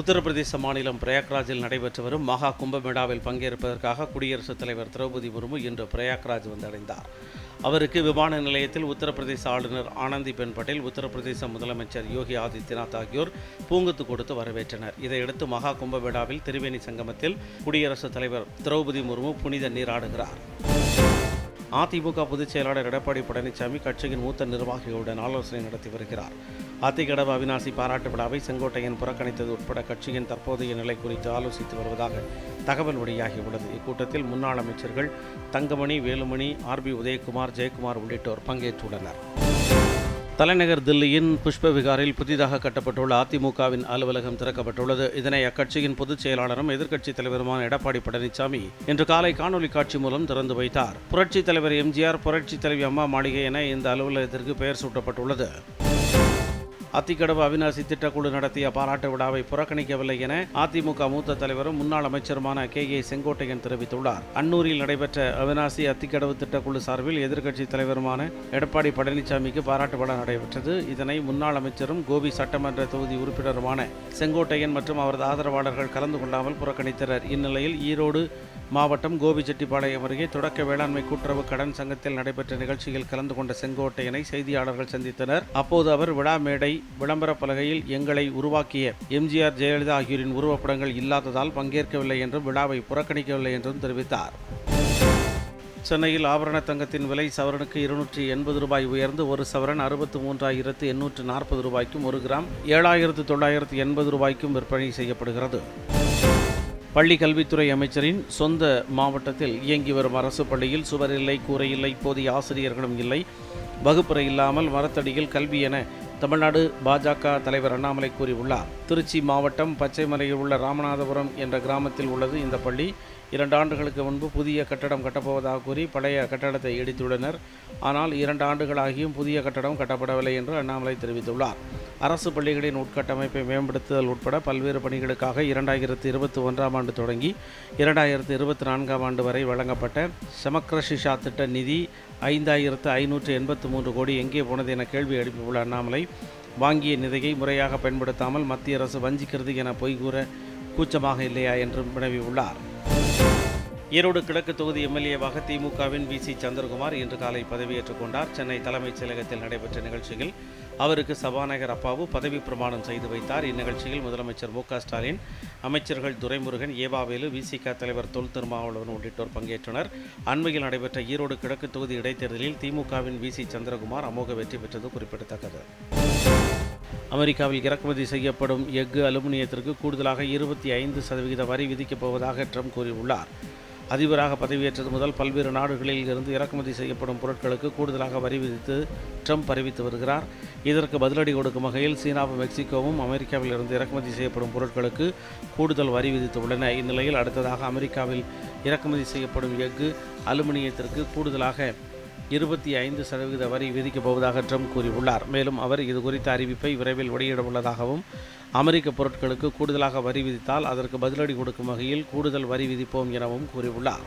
உத்தரப்பிரதேச மாநிலம் பிரயாக்ராஜில் நடைபெற்று வரும் மகா கும்பமேளாவில் பங்கேற்பதற்காக குடியரசுத் தலைவர் திரௌபதி முர்மு இன்று பிரயாக்ராஜ் வந்தடைந்தார். அவருக்கு விமான நிலையத்தில் உத்தரப்பிரதேச ஆளுநர் ஆனந்திபென் பட்டேல், உத்தரப்பிரதேச முதலமைச்சர் யோகி ஆதித்யநாத் ஆகியோர் பூங்கொத்து கொடுத்து வரவேற்றனர். இதையடுத்து மகா கும்பமேளாவில் திரிவேணி சங்கமத்தில் குடியரசுத் தலைவர் திரௌபதி முர்மு புனித நீராடுகிறார். அதிமுக பொதுச் செயலாளர் எடப்பாடி பழனிசாமி கட்சியின் மூத்த நிர்வாகிகளுடன் ஆலோசனை நடத்தி வருகிறார். ஆத்திகடவு அவிநாசி பாராட்டு விழாவை செங்கோட்டையன் புறக்கணித்தது உட்பட கட்சியின் தற்போதைய நிலை குறித்து ஆலோசித்து வருவதாக தகவல் வெளியாகியுள்ளது. இக்கூட்டத்தில் முன்னாள் அமைச்சர்கள் தங்கமணி, வேலுமணி, ஆர்பி உதயகுமார், ஜெயக்குமார் உள்ளிட்டோர் பங்கேற்றுள்ளனர். தலைநகர் தில்லியின் புஷ்ப விகாரில் புதிதாக கட்டப்பட்டுள்ள அதிமுகவின் அலுவலகம் திறக்கப்பட்டுள்ளது. இதனை அக்கட்சியின் பொதுச் செயலாளரும் எதிர்க்கட்சித் தலைவருமான எடப்பாடி பழனிசாமி இன்று காலை காணொலி காட்சி மூலம் திறந்து வைத்தார். புரட்சித் தலைவர் எம்ஜிஆர், புரட்சித் தலைவி அம்மா மாளிகை என இந்த அலுவலகத்திற்கு பெயர் சூட்டப்பட்டுள்ளது. அத்திக்கடவு அவிநாசி திட்டக்குழு நடத்திய பாராட்டு விழாவை புறக்கணிக்கவில்லை என அதிமுக மூத்த தலைவரும் முன்னாள் அமைச்சருமான கே. செங்கோட்டையன் தெரிவித்துள்ளார். அன்னூரில் நடைபெற்ற அவிநாசி அத்திக்கடவு திட்டக்குழு சார்பில் எதிர்க்கட்சித் தலைவருமான எடப்பாடி பழனிசாமிக்கு பாராட்டு விழா நடைபெற்றது. இதனை முன்னாள் அமைச்சரும் கோபி சட்டமன்ற தொகுதி உறுப்பினருமான செங்கோட்டையன் மற்றும் அவரது ஆதரவாளர்கள் கலந்து கொள்ளாமல் புறக்கணித்தனர். இந்நிலையில் ஈரோடு மாவட்டம் கோபிச்செட்டிப்பாளையம் அருகே தொடக்க வேளாண்மை கூட்டுறவு கடன் சங்கத்தில் நடைபெற்ற நிகழ்ச்சியில் கலந்து கொண்ட செங்கோட்டையனை செய்தியாளர்கள் சந்தித்தனர். அப்போது அவர் விழா மேடை விளம்பர பலகையில் எங்களை உருவாக்கிய எம்ஜிஆர், ஜெயலலிதா ஆகியோரின் உருவப்படங்கள் இல்லாததால் பங்கேற்கவில்லை என்றும் விழாவை புறக்கணிக்கவில்லை என்றும் தெரிவித்தார். சென்னையில் ஆபரண தங்கத்தின் விலை சவரனுக்கு 280 ரூபாய் உயர்ந்து ஒரு சவரன் 63,840 ரூபாய்க்கும், ஒரு கிராம் 7,980 ரூபாய்க்கும் விற்பனை செய்யப்படுகிறது. பள்ளி கல்வித்துறை அமைச்சரின் சொந்த மாவட்டத்தில் இயங்கி வரும் அரசு பள்ளியில் சுவர் இல்லை, கூரை இல்லை, போதிய ஆசிரியர்களும் இல்லை, வகுப்பறை இல்லாமல் மரத்தடியில் கல்வி என தமிழ்நாடு பாஜக தலைவர் அண்ணாமலை கூறியுள்ளார். திருச்சி மாவட்டம் பச்சைமலையில் உள்ள ராமநாதபுரம் என்ற கிராமத்தில் உள்ளது இந்த பள்ளி. 2 ஆண்டுகளுக்கு முன்பு புதிய கட்டடம் கட்டப்போவதாக கூறி பழைய கட்டடத்தை இடித்துள்ளனர். ஆனால் 2 ஆண்டுகளாகியும் புதிய கட்டடம் கட்டப்படவில்லை என்று அண்ணாமலை தெரிவித்துள்ளார். அரசு பள்ளிகளின் உட்கட்டமைப்பை மேம்படுத்துதல் உட்பட பல்வேறு பணிகளுக்காக 2021ஆம் ஆண்டு தொடங்கி 2024ஆம் ஆண்டு வரை வழங்கப்பட்ட சமக்ர சிஷா திட்ட நிதி 5,583 கோடி எங்கே போனது என கேள்வி எழுப்பியுள்ள அண்ணாமலை, வாங்கிய நிதியை முறையாக பயன்படுத்தாமல் மத்திய அரசு வஞ்சிக்கிறது என பொய்கூற கூச்சமாக இல்லையா என்றும் வினவியுள்ளார். ஈரோடு கிழக்கு தொகுதி எம்எல்ஏவாக திமுகவின் வி.சி. சந்திரகுமார் இன்று காலை பதவியேற்றுக் கொண்டார். சென்னை தலைமைச் செயலகத்தில் நடைபெற்ற நிகழ்ச்சியில் அவருக்கு சபாநாயகர் அப்பாவு பதவி பிரமாணம் செய்து வைத்தார். இந்நிகழ்ச்சியில் முதலமைச்சர் மு.க. ஸ்டாலின், அமைச்சர்கள் துரைமுருகன், ஏவாவேலு, வி.சி.க. தலைவர் தொல் திருமாவளவன் உள்ளிட்டோர் பங்கேற்றனர். அண்மையில் நடைபெற்ற ஈரோடு கிழக்கு தொகுதி இடைத்தேர்தலில் திமுகவின் வி.சி. சந்திரகுமார் அமோக வெற்றி பெற்றது குறிப்பிடத்தக்கது. அமெரிக்காவில் இறக்குமதி செய்யப்படும் எஃகு, அலுமினியத்திற்கு கூடுதலாக 25% வரி விதிக்கப் போவதாக ட்ரம்ப் கூறியுள்ளார். அதிபராக பதவியேற்றது முதல் பல்வேறு நாடுகளில் இருந்து இறக்குமதி செய்யப்படும் பொருட்களுக்கு கூடுதலாக வரி விதித்து ட்ரம்ப் அறிவித்து வருகிறார். இதற்கு பதிலடி கொடுக்கும் வகையில் சீனாவும் மெக்சிகோவும் அமெரிக்காவில் இருந்து இறக்குமதி செய்யப்படும் பொருட்களுக்கு கூடுதல் வரி விதித்துள்ளன. இந்நிலையில் அடுத்ததாக அமெரிக்காவில் இறக்குமதி செய்யப்படும் எஃகு, அலுமினியத்திற்கு கூடுதலாக 25% வரி விதிக்கப் போவதாக ட்ரம்ப் கூறியுள்ளார். மேலும் அவர் இது குறித்த அறிவிப்பை விரைவில் வெளியிட உள்ளதாகவும், அமெரிக்க பொருட்களுக்கு கூடுதலாக வரி விதித்தால் அதற்கு பதிலடி கொடுக்கும் வகையில் கூடுதல் வரி விதிப்போம் எனவும் கூறியுள்ளார்.